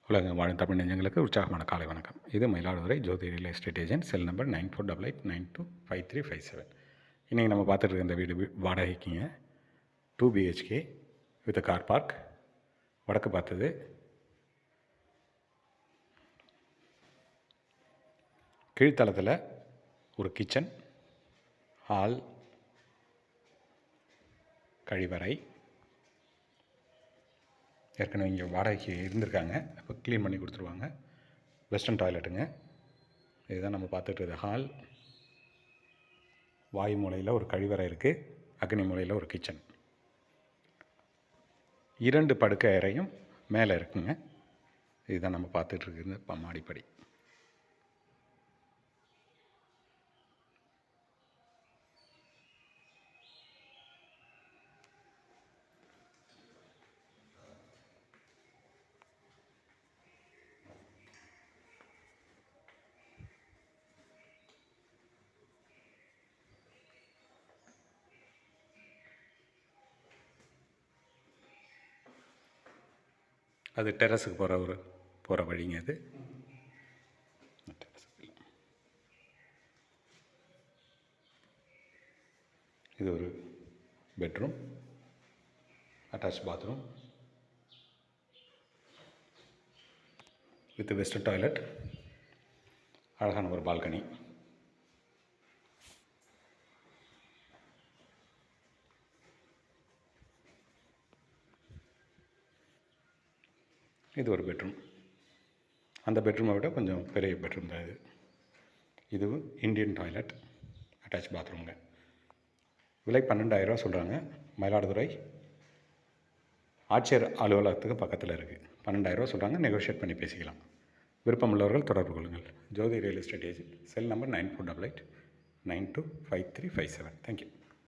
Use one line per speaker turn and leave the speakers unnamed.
உலகம் வாழும் தமிழ் நெஞ்சங்களுக்கு உற்சாகமான காலை வணக்கம். இது Mayiladuthurai Jothi real estate agent. Cell number 9488925357. இன்றைக்கி நம்ம பார்த்துட்டு இருக்க இந்த வீடு வாடகைக்குங்க. 2 BHK வித் கார் பார்க். வடக்கு பார்த்தது. கீழ்த்தளத்தில் ஒரு கிச்சன், ஹால், கழிவறை. ஏற்கனவே இங்கே வாடகைக்கு இருந்திருக்காங்க, இப்போ க்ளீன் பண்ணி கொடுத்துருவாங்க. வெஸ்டர்ன் டாய்லெட்டுங்க. இதுதான் நம்ம பார்த்துட்டு இருக்க ஹால். வாயு மூலையில் ஒரு கழிவறை இருக்குது, அக்னி மூலையில் ஒரு கிச்சன். 2 படுக்கை அறையும் மேலே இருக்குங்க. இதுதான் நம்ம பார்த்துட்டு இருக்குது மாடிப்படி. அது டெரஸுக்கு போகிற வழிங்க. அது இது ஒரு bedroom, attach bathroom with western toilet, அழகான ஒரு பால்கனி. இது ஒரு பெட்ரூம். அந்த பெட்ரூமை விட கொஞ்சம் பெரிய பெட்ரூம் தான் இது. இதுவும் இந்தியன் டாய்லெட், அட்டாச் பாத்ரூம்ங்க. விலை 12,000 சொல்கிறாங்க. மயிலாடுதுறை ஆட்சியர் அலுவலகத்துக்கு பக்கத்தில் இருக்குது. 12,000 சொல்கிறாங்க. நெகோஷியேட் பண்ணி பேசிக்கலாம். விருப்பமுள்ளவர்கள் தொடர்பு கொள்ளுங்கள். Jothi real estate agent. Cell number 9488925357. Thank you.